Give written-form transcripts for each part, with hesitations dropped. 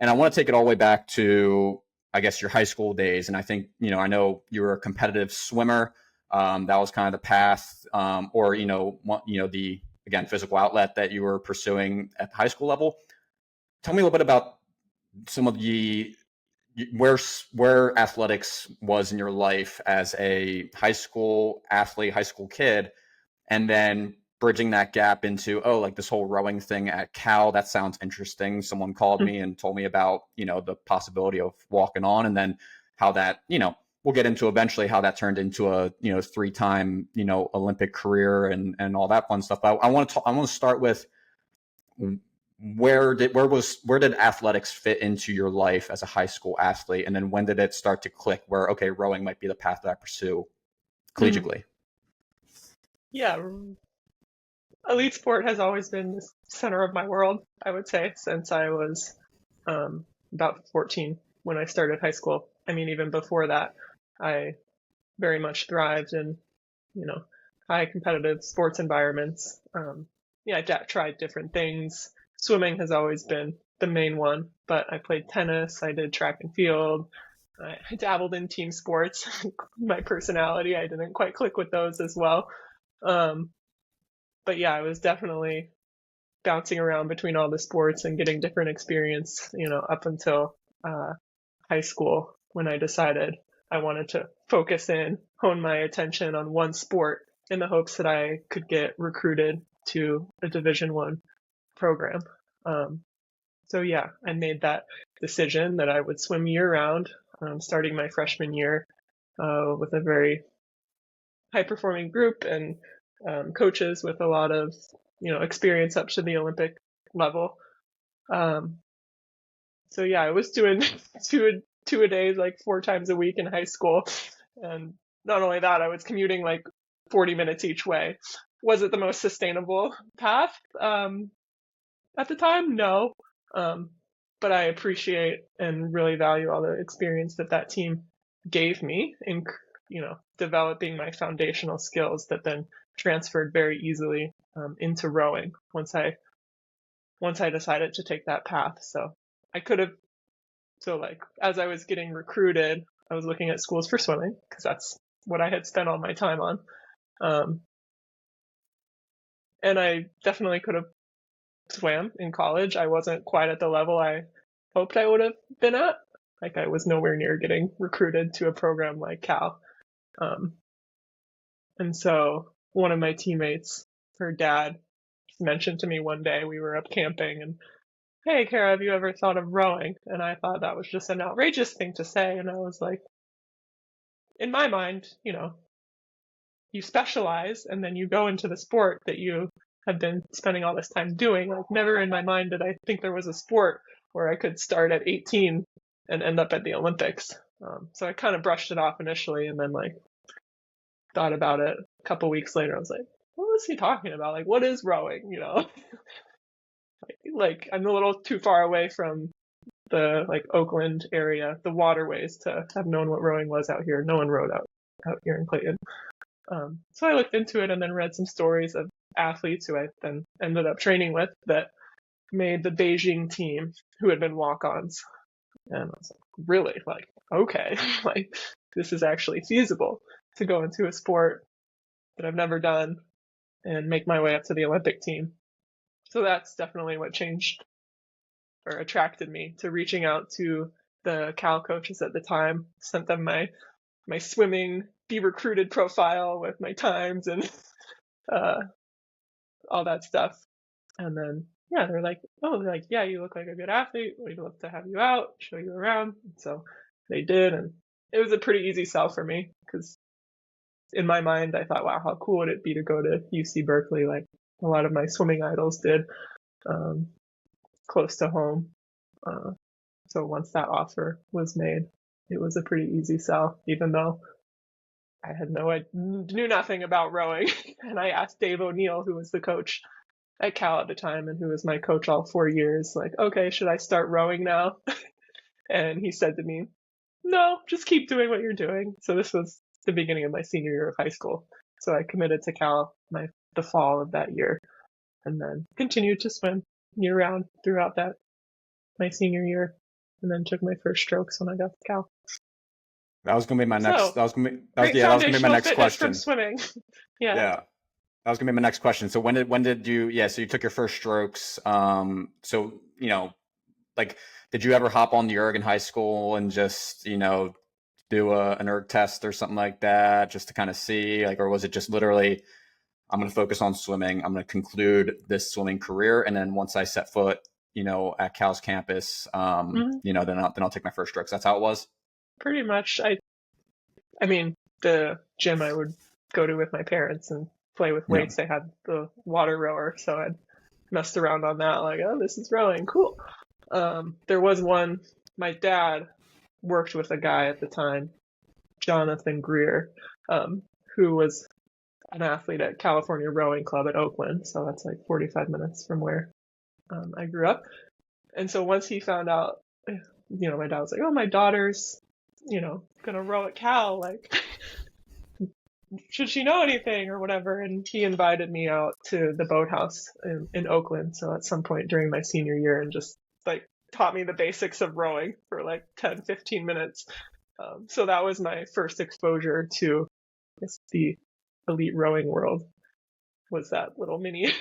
And I want to take it all the way back to, I guess, your high school days. And I think, I know you were a competitive swimmer. That was kind of the path, or, the, again, physical outlet that you were pursuing at the high school level. Tell me a little bit about some of the, where athletics was in your life as a high school athlete, high school kid, and then bridging that gap into, like this whole rowing thing at Cal. That sounds interesting. Someone called me and told me about, the possibility of walking on, and then how that, we'll get into eventually how that turned into a, 3-time, Olympic career and all that fun stuff. But I want to start with, where did athletics fit into your life as a high school athlete? And then when did it start to click where, okay, rowing might be the path that I pursue collegiately? Yeah. Elite sport has always been the center of my world, I would say, since I was about 14 when I started high school. I mean, even before that, I very much thrived in, high competitive sports environments. I tried different things. Swimming has always been the main one, but I played tennis, I did track and field, I dabbled in team sports. My personality, I didn't quite click with those as well. But yeah, I was definitely bouncing around between all the sports and getting different experience, up until high school, when I decided I wanted to focus in, hone my attention on one sport in the hopes that I could get recruited to a Division I program. So yeah, I made that decision that I would swim year round, starting my freshman year with a very high performing group and coaches with a lot of, experience up to the Olympic level. So yeah, I was doing two a days, like 4 times a week in high school. And not only that, I was commuting like 40 minutes each way. Was it the most sustainable path? At the time, no. But I appreciate and really value all the experience that team gave me in, developing my foundational skills that then transferred very easily into rowing once I decided to take that path. So I could have, as I was getting recruited, I was looking at schools for swimming because that's what I had spent all my time on. And I definitely could have swam in college. I wasn't quite at the level I hoped I would have been at. Like, I was nowhere near getting recruited to a program like Cal. And so one of my teammates, her dad, mentioned to me one day, we were up camping, and, "Hey, Kara, have you ever thought of rowing?" And I thought that was just an outrageous thing to say. And I was like, in my mind, you specialize and then you go into the sport that you have been spending all this time doing. Like, never in my mind did I think there was a sport where I could start at 18 and end up at the Olympics. So I kind of brushed it off initially, and then thought about it a couple weeks later. I was like, what was he talking about? Like, what is rowing? Like I'm a little too far away from the Oakland area, the waterways, to have known what rowing was out here. No one rowed out here in Clayton. So I looked into it and then read some stories of athletes who I then ended up training with that made the Beijing team, who had been walk-ons. And I was like, really? Okay, this is actually feasible to go into a sport that I've never done and make my way up to the Olympic team. So that's definitely what changed or attracted me to reaching out to the Cal coaches at the time. Sent them my swimming be recruited profile with my times and all that stuff. And then yeah, they're like, oh, yeah, you look like a good athlete. We'd love to have you out, show you around. And so they did, and it was a pretty easy sell for me because in my mind I thought, wow, how cool would it be to go to UC Berkeley like a lot of my swimming idols did, close to home. So once that offer was made, it was a pretty easy sell, even though I knew nothing about rowing. And I asked Dave O'Neill, who was the coach at Cal at the time and who was my coach all 4 years, like, okay, should I start rowing now? And he said to me, no, just keep doing what you're doing. So this was the beginning of my senior year of high school. So I committed to Cal the fall of that year, and then continued to swim year round throughout my senior year. and then took my first strokes when I got to Cal. That was gonna be my next. So great That was gonna be my foundational next fitness from question. swimming. Yeah. Yeah, that was gonna be my next question. So when did you? Yeah, so you took your first strokes. So like, did you ever hop on the erg in high school and just do an erg test or something like that just to kind of see, like, or was it just literally, I'm going to focus on swimming, I'm going to conclude this swimming career, and then once I set foot at Cal's campus, Mhm. then I'll take my first strokes? That's how it was. Pretty much. I mean, the gym I would go to with my parents and play with Yeah. weights, they had the water rower, so I'd messed around on that, like, oh, this is rowing, cool. There was one, my dad worked with a guy at the time, Jonathan Greer, who was an athlete at California Rowing Club at Oakland, so that's like 45 minutes from where I grew up. And so once he found out, my dad was like, oh, my daughter's, gonna row at Cal, like, should she know anything or whatever? And he invited me out to the boathouse in Oakland. So at some point during my senior year, and just like taught me the basics of rowing for like 10, 15 minutes. So that was my first exposure to, I guess, the elite rowing world, was that little mini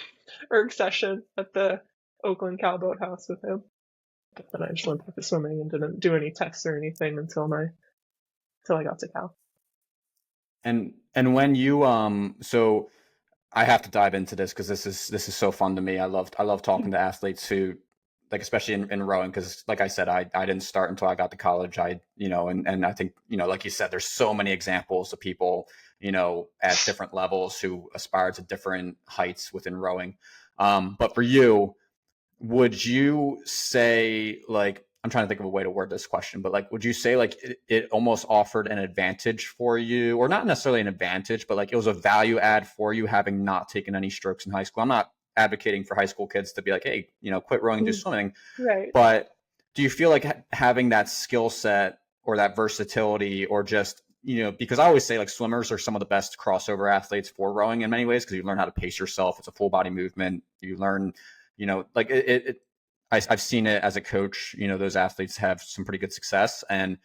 erg session at the Oakland Cal boathouse with him. But then I just went back to swimming and didn't do any tests or anything until I got to Cal. And when you so I have to dive into this because this is so fun to me. I love talking to athletes who, like, especially in rowing, because like I said, I didn't start until I got to college. And I think, like you said, there's so many examples of people, at different levels who aspire to different heights within rowing. But for you, would you say, like, I'm trying to think of a way to word this question, but like, would you say like it almost offered an advantage for you, or not necessarily an advantage, but like it was a value add for you having not taken any strokes in high school? I'm not advocating for high school kids to be like, hey, quit rowing and do swimming. Right. But do you feel like having that skill set or that versatility, or just, because I always say like swimmers are some of the best crossover athletes for rowing in many ways, because you learn how to pace yourself. It's a full body movement. You learn, like I've seen it as a coach. Those athletes have some pretty good success, and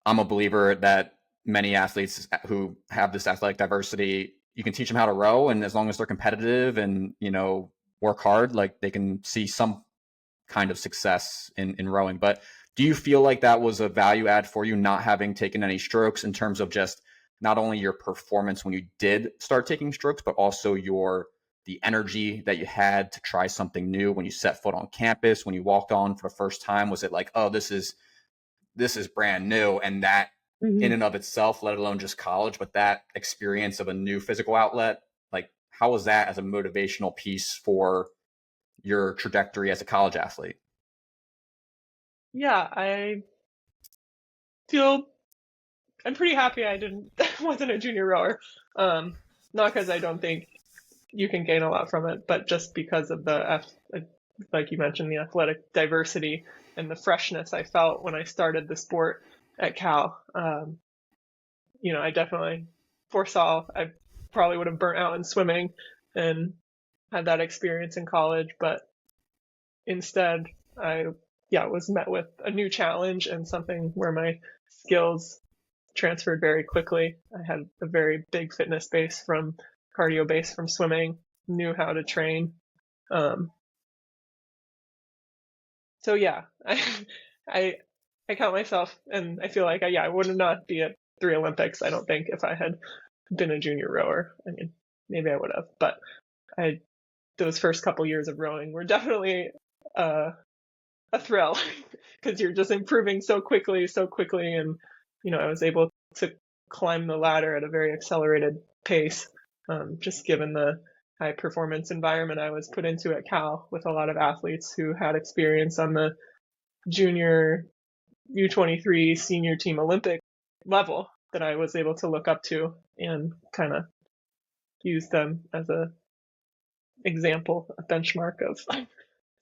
I'm a believer that many athletes who have this athletic diversity, you can teach them how to row, and as long as they're competitive and work hard, like, they can see some kind of success in rowing. But do you feel like that was a value add for you, not having taken any strokes, in terms of just not only your performance when you did start taking strokes, but also the energy that you had to try something new when you set foot on campus, when you walked on for the first time? Was it like, oh, this is brand new, and that in Mm-hmm. and of itself, let alone just college, but that experience of a new physical outlet, like, how was that as a motivational piece for your trajectory as a college athlete? Yeah, feel I'm pretty happy I didn't wasn't a junior rower. Not because I don't think you can gain a lot from it, but just because of like you mentioned, the athletic diversity and the freshness I felt when I started the sport at Cal. I definitely foresaw I probably would have burnt out in swimming and had that experience in college, but instead I was met with a new challenge and something where my skills transferred very quickly. I had a very big fitness base from cardio base from swimming, knew how to train. Um, so yeah, I I count myself, and I feel like I would not be at 3 Olympics, I don't think, if I had been a junior rower. I mean, maybe I would have, but I those first couple years of rowing were definitely uh, a thrill because you're just improving so quickly, and I was able to climb the ladder at a very accelerated pace, just given the high performance environment I was put into at Cal with a lot of athletes who had experience on the junior U23 senior team Olympic level that I was able to look up to and kind of use them as a example, a benchmark of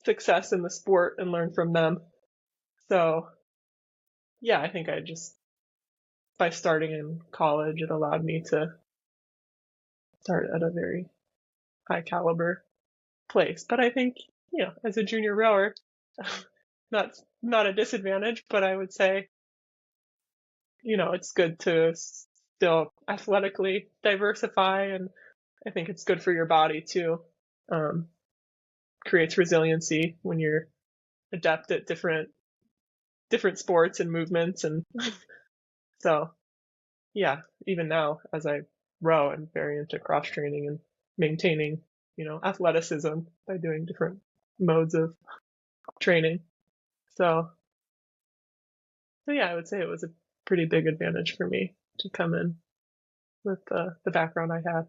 success in the sport and learn from them. So yeah, I think by starting in college, it allowed me to start at a very high caliber place. But I think, as a junior rower, that's not a disadvantage, but I would say, it's good to still athletically diversify, and I think it's good for your body too. Um, Creates resiliency when you're adept at different sports and movements, and so yeah, even now as I row, I'm very into cross training and maintaining, athleticism by doing different modes of training. So, so yeah, I would say it was a pretty big advantage for me to come in with the background I had.